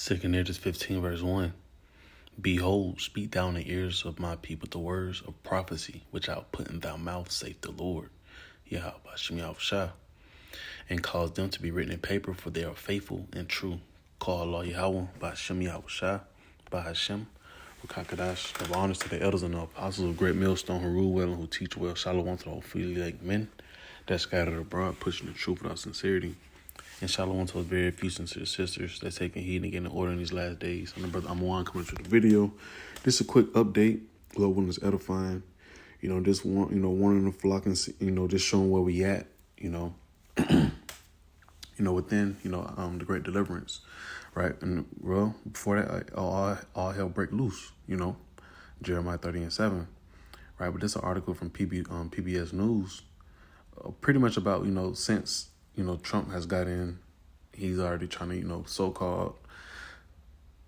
Second Edges 15 verse 1. Behold, speak thou in the ears of my people the words of prophecy, which I will put in thy mouth, saith the Lord. Yahweh Bashem Yahushua. And cause them to be written in paper, for they are faithful and true. Call Allah Yahweh Bashem Yahushua, Bahashem, Wakakadash. Give honors to the elders and the apostles of Great Millstone who rule well and who teach well. Shalom to the whole freely like men that scattered abroad, pushing the truth without sincerity. And shalom to those very few sincere sisters that's taking heed and getting order in these last days. I'm the brother Amwan coming to the video. Just a quick update. Love one is edifying. Just warning the flock and just showing where we at. Within the great deliverance, right? And well, before that, all hell break loose. Jeremiah 30:7, right? But this is an article from PBS News, pretty much about since Trump has got in, he's already trying to so-called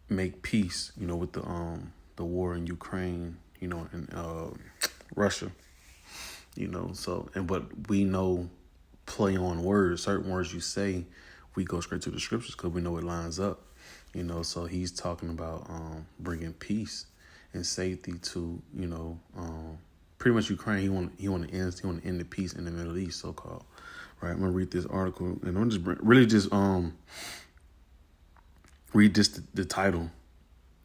make peace with the war in Ukraine and Russia, but we know play on words, certain words you say, we go straight to the scriptures because we know it lines up, so he's talking about bringing peace and safety to pretty much Ukraine. He want to end the peace in the Middle East, so-called. Right, I'm gonna read this article, and I'm just read just the title,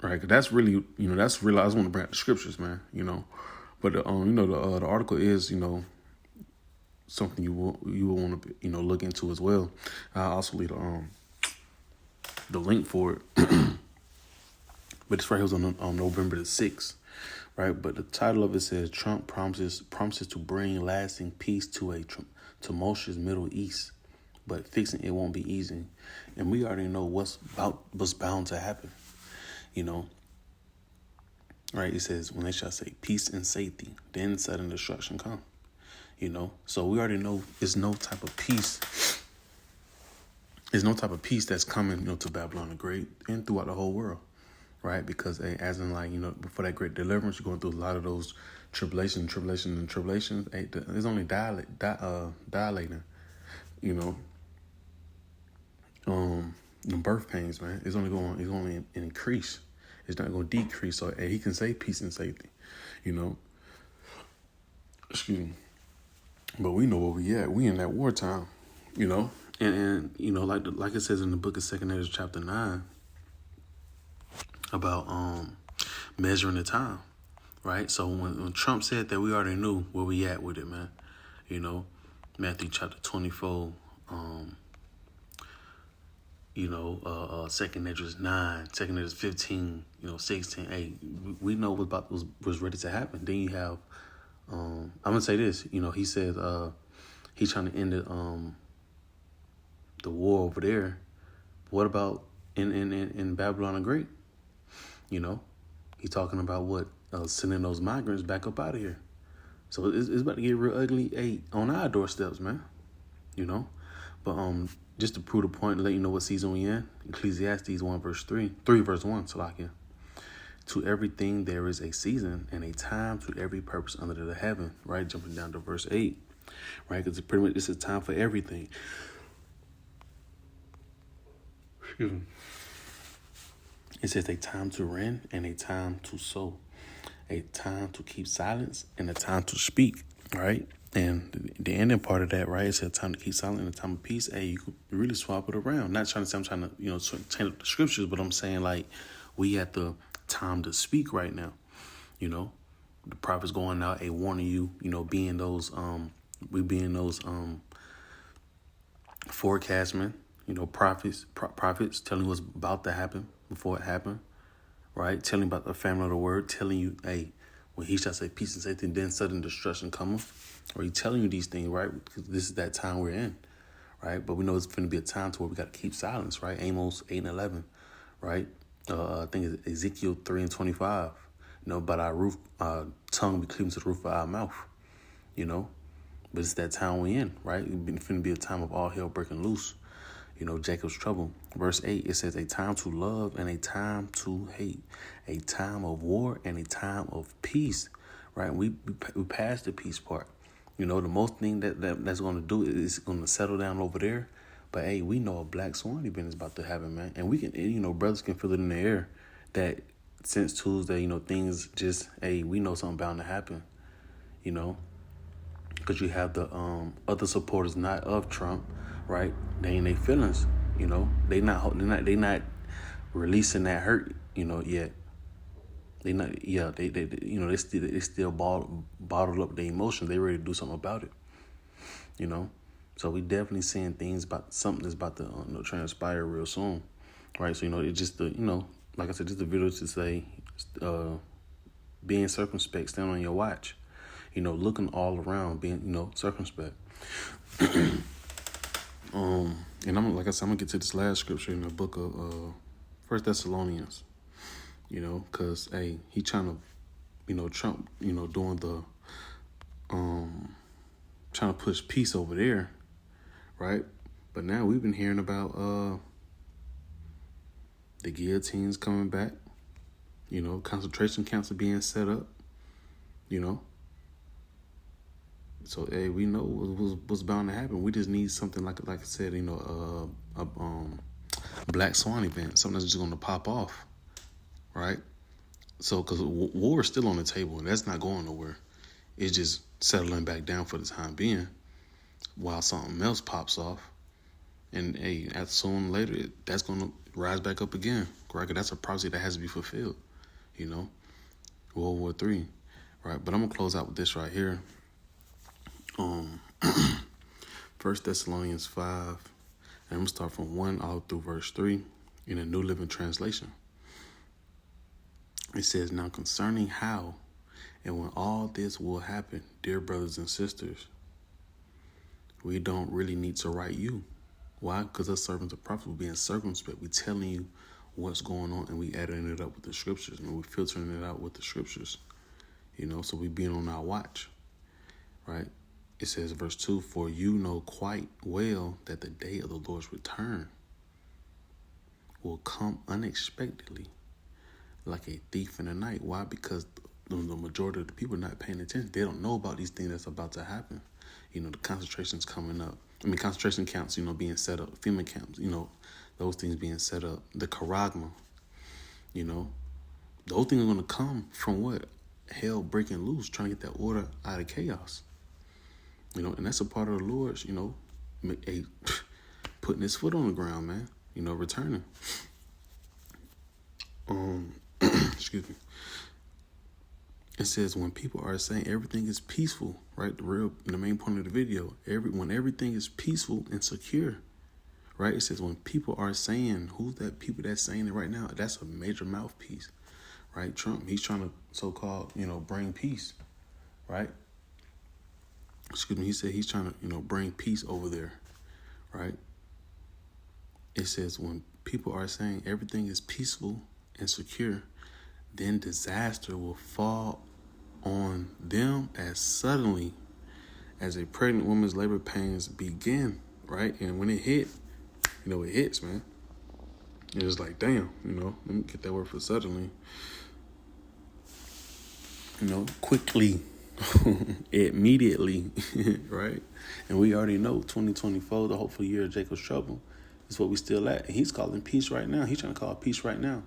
right? Cause that's really, that's real. I just want to bring out the scriptures, man. But the article is, something you will want to look into as well. I'll also leave the link for it. But it's right here on November the 6th, right? But the title of it says Trump promises to bring lasting peace to a tumultuous Middle East, but fixing it won't be easy. And we already know what's bound to happen, right? It says, when they shall say peace and safety, then sudden destruction come, So we already know there's no type of peace. There's no type of peace that's coming, to Babylon the Great and throughout the whole world, right? Because as in before that great deliverance, you're going through a lot of those tribulations. It's only dilating, the birth pains, man. It's only increase. It's not going to decrease. So he can say peace and safety, excuse me. But we know where we at. We in that wartime, and like it says in the book of 2 Ezra chapter 9 about measuring the time. Right, so when Trump said that, we already knew where we at with it, man. Matthew chapter 24, 2 Ezra 9, 2 Ezra 15, 16, 8. We know what was ready to happen. Then you have, I'm gonna say this, he said he's trying to end the war over there. What about in Babylon the Great? He's talking about what? Sending those migrants back up out of here. So it's about to get real ugly on our doorsteps, man. But just to prove the point, to let you know what season we in, Ecclesiastes 3 verse 1, Salakia. To everything there is a season and a time to every purpose under the heaven, right? Jumping down to verse 8, right? Because pretty much it's a time for everything. Excuse me. It says a time to rend and a time to sow. A time to keep silence and a time to speak, right? And the ending part of that, right, is a time to keep silent and a time of peace. Hey, you can really swap it around. Not trying to say I'm trying to, change up the scriptures, but I'm saying we at the time to speak right now. The prophet's going out, warning you, being those forecastmen, prophets telling you what's about to happen before it happened. Right, telling about the family of the word, telling you, when he shall say peace and safety, then sudden destruction cometh. Or he telling you these things, right? Because this is that time we're in, right? But we know it's going to be a time to where we got to keep silence, right? Amos 8:11, right? I think it's Ezekiel 3:25. But our tongue be cleaving to the roof of our mouth, But it's that time we in, right? It's going to be a time of all hell breaking loose. Jacob's trouble. Verse 8, it says a time to love and a time to hate, a time of war and a time of peace, right? We passed the peace part. The most thing that's going to do is going to settle down over there. But hey, we know a black swan event is about to happen, man. And we can, brothers can feel it in the air that since Tuesday, things just, hey, we know something bound to happen, because you have the other supporters not of Trump, right? They in their feelings, they not releasing that hurt, yet. They not, yeah, they still bottled up their emotions. They ready to do something about it, So we definitely seeing things about something that's about to transpire real soon, right? So it's just like I said, just the video to say, being circumspect, stand on your watch, looking all around, being circumspect. And I'm gonna get to this last scripture in the book of 1 Thessalonians, because hey, he trying to, Trump, doing the trying to push peace over there, right? But now we've been hearing about the guillotines coming back, concentration camps are being set up, So hey, we know what's bound to happen. We just need something like I said, a black swan event, something that's just going to pop off, right? So because war is still on the table and that's not going nowhere. It's just settling back down for the time being, while something else pops off, and hey, at soon later that's going to rise back up again. Right? That's a prophecy that has to be fulfilled. World War III, right? But I'm gonna close out with this right here. 1 Thessalonians 5, and I'm going to start from 1 all through verse 3 in the New Living Translation. It says, "Now concerning how and when all this will happen, dear brothers and sisters, we don't really need to write you. Why? Because us servants of prophets, we're being circumspect. We're telling you what's going on, and we adding it up with the scriptures, and we're filtering it out with the scriptures, so we being on our watch, right? It says, verse 2, "For you know quite well that the day of the Lord's return will come unexpectedly, like a thief in the night." Why? Because the majority of the people are not paying attention. They don't know about these things that's about to happen. The concentration's coming up. Concentration camps, being set up. FEMA camps, those things being set up. The charagma, those things are going to come from what? Hell breaking loose, trying to get that order out of chaos. And that's a part of the Lord's, putting his foot on the ground, man, returning. Excuse me. It says, when people are saying everything is peaceful, right? The main point of the video, when everything is peaceful and secure, right? It says when people are saying, who's that people that's saying it right now? That's a major mouthpiece, right? Trump, he's trying to so-called, bring peace, right? Excuse me, he said he's trying to, bring peace over there, right? It says when people are saying everything is peaceful and secure, then disaster will fall on them as suddenly as a pregnant woman's labor pains begin, right? And when it hit, it hits, man. It was like, damn, let me get that word for suddenly. Quickly. Immediately, right? And we already know 2024, the hopeful year of Jacob's trouble, is what we still at. And he's calling peace right now. He's trying to call peace right now.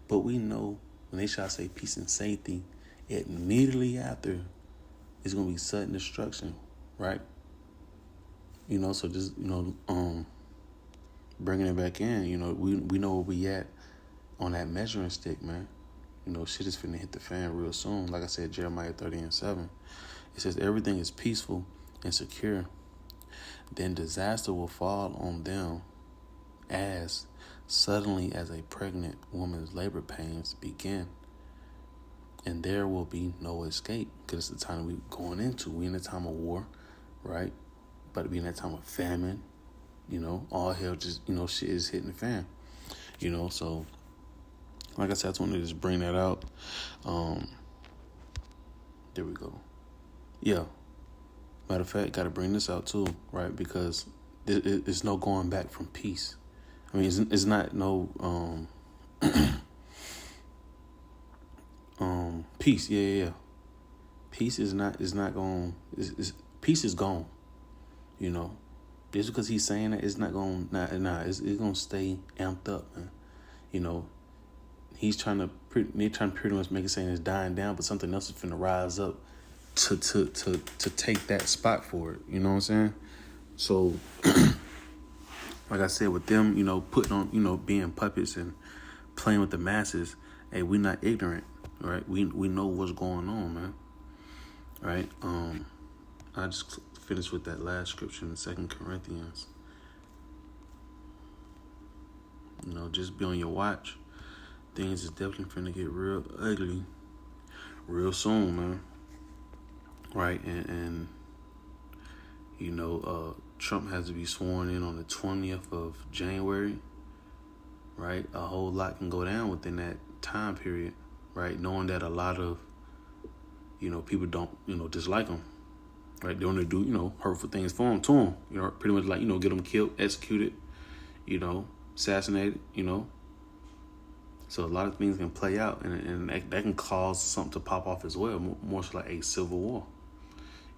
But we know when they shall say peace and safety, immediately after, it's going to be sudden destruction, right? So just, bringing it back in, we know where we at on that measuring stick, man. Shit is finna hit the fan real soon. Like I said, Jeremiah 30:7. It says everything is peaceful and secure. Then disaster will fall on them as suddenly as a pregnant woman's labor pains begin. And there will be no escape, because it's the time we're going into. We in a time of war, right? But to be in that time of famine, all hell just, shit is hitting the fan. So like I said, I just wanted to just bring that out. There we go. Yeah. Matter of fact, got to bring this out too, right? Because there's no going back from peace. It's not no peace. Yeah. Peace is not going. Peace is gone. Just because he's saying that, it's not going it's gonna stay amped up, man. You know, they're trying to pretty much make it saying it's dying down, but something else is finna rise up to take that spot for it. You know what I'm saying? So, like I said, with them, you know, putting on, you know, being puppets and playing with the masses, hey, we not ignorant, right? We know what's going on, man. Right? I just finished with that last scripture in 2 Corinthians. You know, just be on your watch. Things is definitely finna get real ugly real soon, man. Right? And you know, Trump has to be sworn in on the 20th of January. Right? A whole lot can go down within that time period. Right? Knowing that a lot of, you know, people don't, you know, dislike him. Right? They want to do, you know, hurtful things to him. You know, pretty much like, you know, get him killed, executed, you know, assassinated, you know. So a lot of things can play out, and that can cause something to pop off as well, more so like a civil war,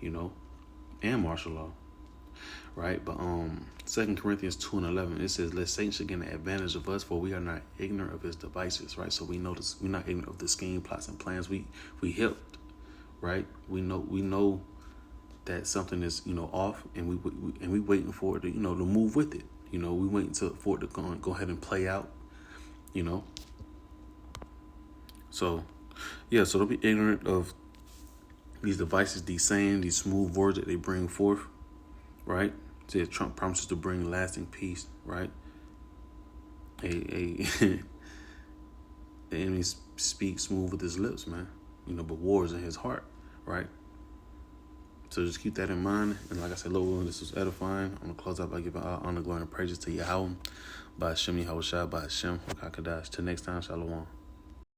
you know, and martial law, right? But 2 Corinthians 2:11, it says, "Let Satan should gain the advantage of us, for we are not ignorant of his devices," right? So we know this, we're not ignorant of the scheme, plots, and plans. We helped, right? We know that something is, you know, off, and we waiting for it to, you know, to move with it. You know, we waiting for it to go ahead and play out, you know. So, yeah, so don't be ignorant of these devices, these sayings, these smooth words that they bring forth, right? See, Trump promises to bring lasting peace, right? The enemy speaks smooth with his lips, man. You know, but war is in his heart, right? So just keep that in mind. And like I said, Lord, this was edifying. I'm going to close out by giving honor, glory, and praises to Yahweh, by Hashem, Yahweh Shai, by Hashem, Hakakadash. Till next time, Shalom.